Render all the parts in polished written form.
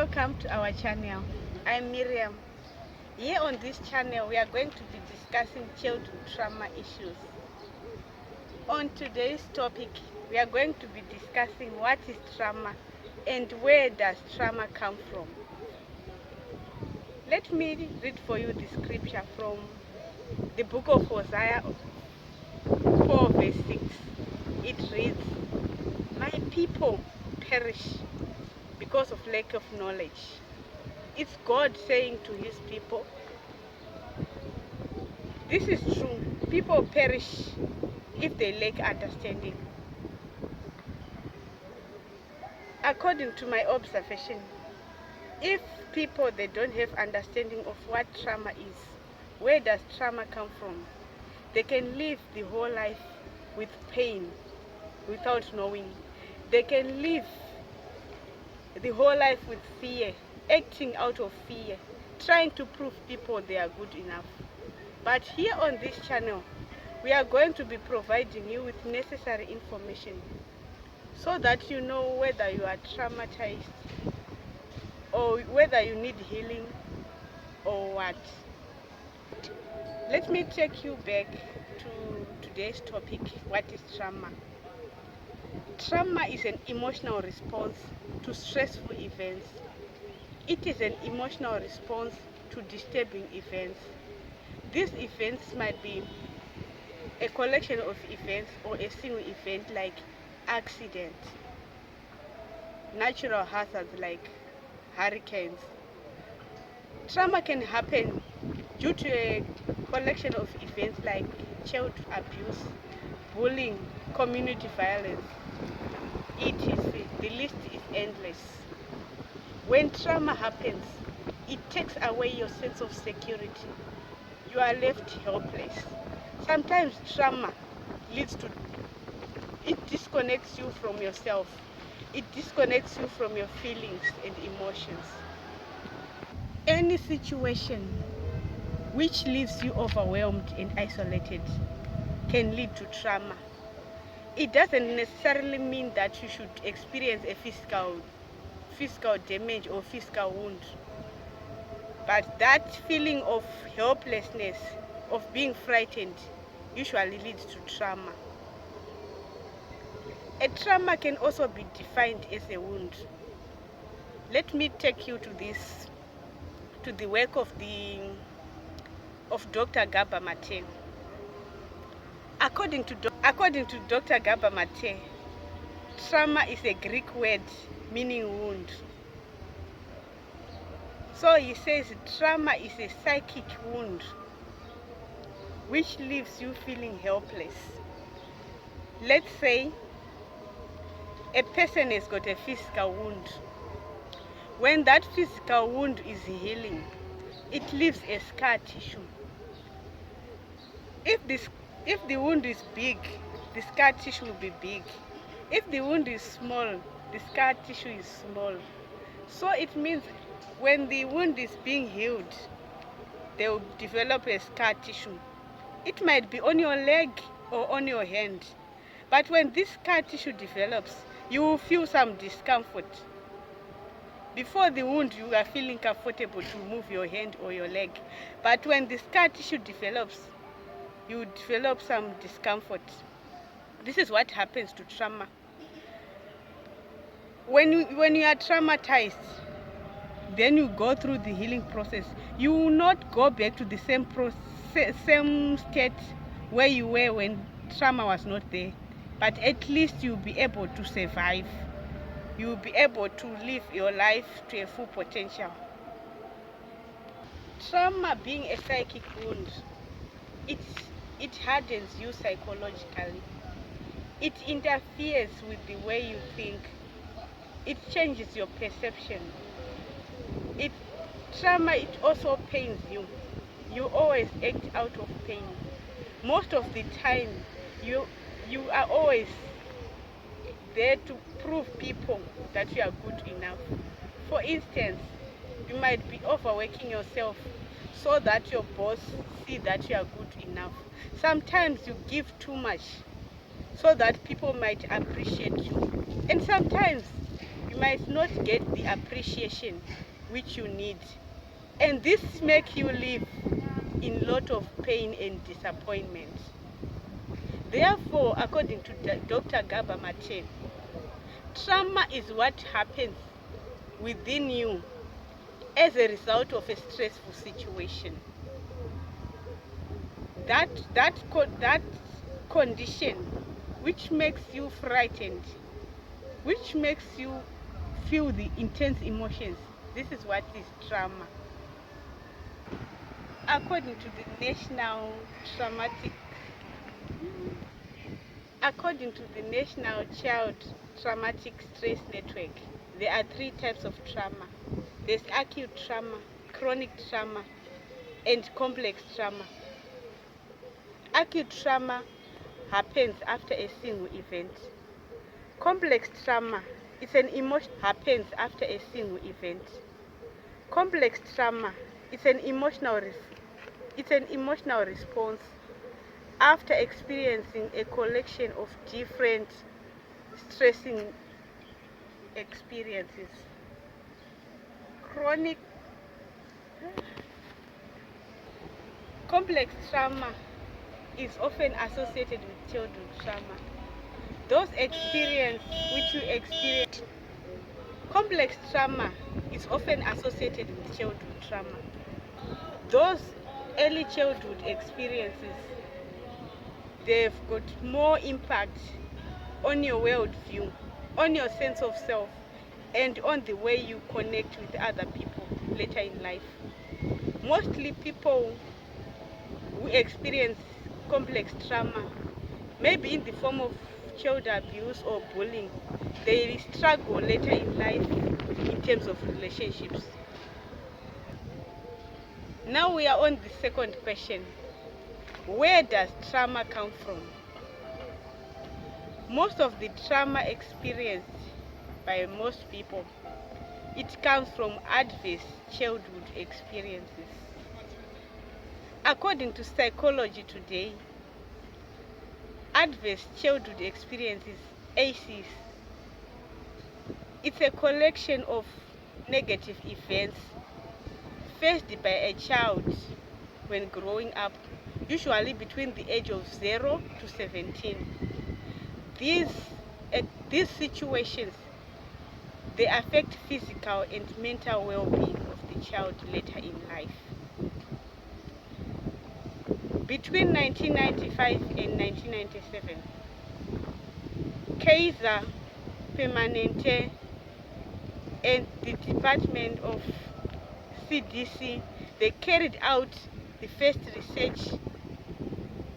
Welcome to our channel. I'm Miriam. Here on this channel we are going to be discussing childhood trauma issues. On today's topic we are going to be discussing what is trauma and where does trauma come from. Let me read for you the scripture from the book of Hosea 4 verse 6. It reads, "My people perish because of lack of knowledge." It's God saying to his people, this is true. People perish if they lack understanding. According to my observation, if people they don't have understanding of what trauma is, where does trauma come from, they can live the whole life with pain without knowing. They can live the whole life with fear, acting out of fear, trying to prove people they are good enough. But here on this channel, we are going to be providing you with necessary information so that you know whether you are traumatized or whether you need healing or what. Let me take you back to today's topic, what is trauma? Trauma is an emotional response to stressful events. It is an emotional response to disturbing events. These events might be a collection of events or a single event like accident, natural hazards like hurricanes. Trauma can happen due to a collection of events like child abuse, bullying, community violence, etc. The list is endless. When trauma happens, it takes away your sense of security. You are left helpless. Sometimes trauma leads to, it disconnects you from yourself. It disconnects you from your feelings and emotions. Any situation which leaves you overwhelmed and isolated can lead to trauma. It doesn't necessarily mean that you should experience a physical damage or physical wound. But that feeling of helplessness, of being frightened, usually leads to trauma. A trauma can also be defined as a wound. Let me take you to the work of Dr. Gabor Mate. According to Dr. Gabor Mate, trauma is a Greek word meaning wound. So he says trauma is a psychic wound which leaves you feeling helpless. Let's say a person has got a physical wound. When that physical wound is healing, it leaves a scar tissue. If the wound is big, the scar tissue will be big. If the wound is small, the scar tissue is small. So it means when the wound is being healed, they will develop a scar tissue. It might be on your leg or on your hand. But when this scar tissue develops, you will feel some discomfort. Before the wound, you are feeling comfortable to move your hand or your leg. But when the scar tissue develops, you develop some discomfort. This is what happens to trauma. When you are traumatized, then you go through the healing process. You will not go back to the same state where you were when trauma was not there. But at least you'll be able to survive. You'll be able to live your life to a full potential. Trauma being a psychic wound, it hardens you psychologically. It interferes with the way you think. It changes your perception. Trauma, it also pains you. You always act out of pain. Most of the time, you are always there to prove people that you are good enough. For instance, you might be overworking yourself so that your boss see that you are good enough. Sometimes you give too much so that people might appreciate you. And sometimes you might not get the appreciation which you need. And this makes you live in a lot of pain and disappointment. Therefore, according to Dr. Gaba Mate, trauma is what happens within you as a result of a stressful situation. That condition which makes you frightened, which makes you feel the intense emotions, this is what is trauma. According to the National Child Traumatic Stress Network, there are 3 types of trauma. There's acute trauma, chronic trauma, and complex trauma. Acute trauma happens after a single event. Complex trauma is an emotion happens after a single event. Complex trauma is an emotional response after experiencing a collection of different stressing experiences. Complex trauma is often associated with childhood trauma. Those experiences which you experience. Complex trauma is often associated with childhood trauma. Those early childhood experiences, they've got more impact on your worldview, on your sense of self, and on the way you connect with other people later in life. Mostly people who experience complex trauma, maybe in the form of child abuse or bullying, they struggle later in life in terms of relationships. Now we are on the second question. Where does trauma come from? Most of the trauma experienced by most people, it comes from adverse childhood experiences. According to psychology today, adverse childhood experiences, ACEs, it's a collection of negative events faced by a child when growing up, usually between the age of 0 to 17. These situations, they affect physical and mental well-being of the child later in life. Between 1995 and 1997, Kaiser Permanente and the Department of CDC, they carried out the first research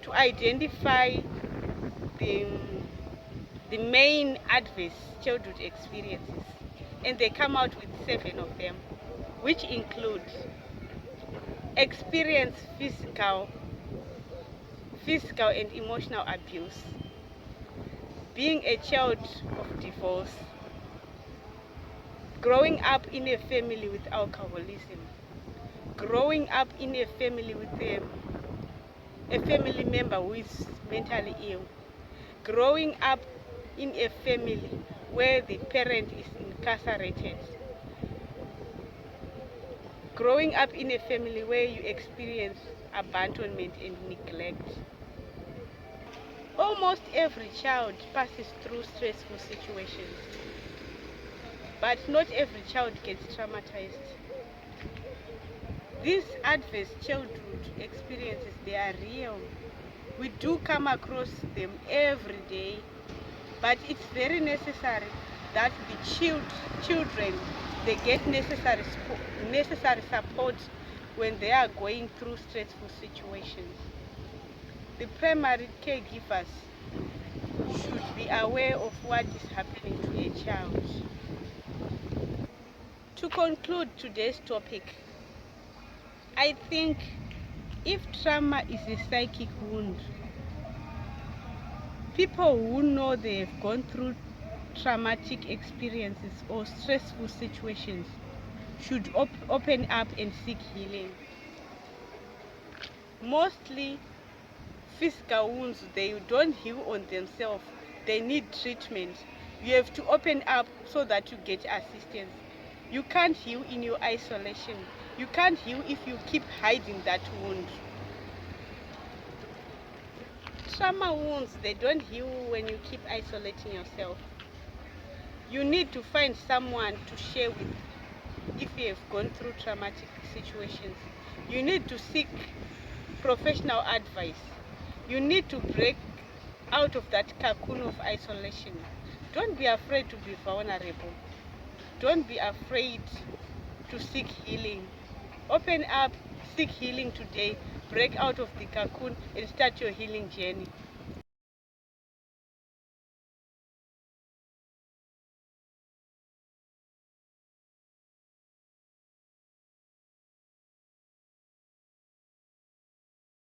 to identify the main adverse childhood experiences, and they come out with 7 of them, which include experience physical and emotional abuse, being a child of divorce, growing up in a family with alcoholism, growing up in a family with a family member who is mentally ill, growing up in a family where the parent is incarcerated, growing up in a family where you experience abandonment and neglect. Almost every child passes through stressful situations, but not every child gets traumatized. These adverse childhood experiences, they are real. We do come across them every day, but it's very necessary that the children, they get necessary support when they are going through stressful situations. The primary caregivers should be aware of what is happening to a child. To conclude today's topic, I think if trauma is a psychic wound, people who know they've gone through traumatic experiences or stressful situations should open up and seek healing. Mostly physical wounds, they don't heal on themselves. They need treatment. You have to open up so that you get assistance. You can't heal in your isolation. You can't heal if you keep hiding that wound. Trauma wounds, they don't heal when you keep isolating yourself. You need to find someone to share with if you have gone through traumatic situations. You need to seek professional advice. You need to break out of that cocoon of isolation. Don't be afraid to be vulnerable. Don't be afraid to seek healing. Open up, seek healing today, break out of the cocoon and start your healing journey.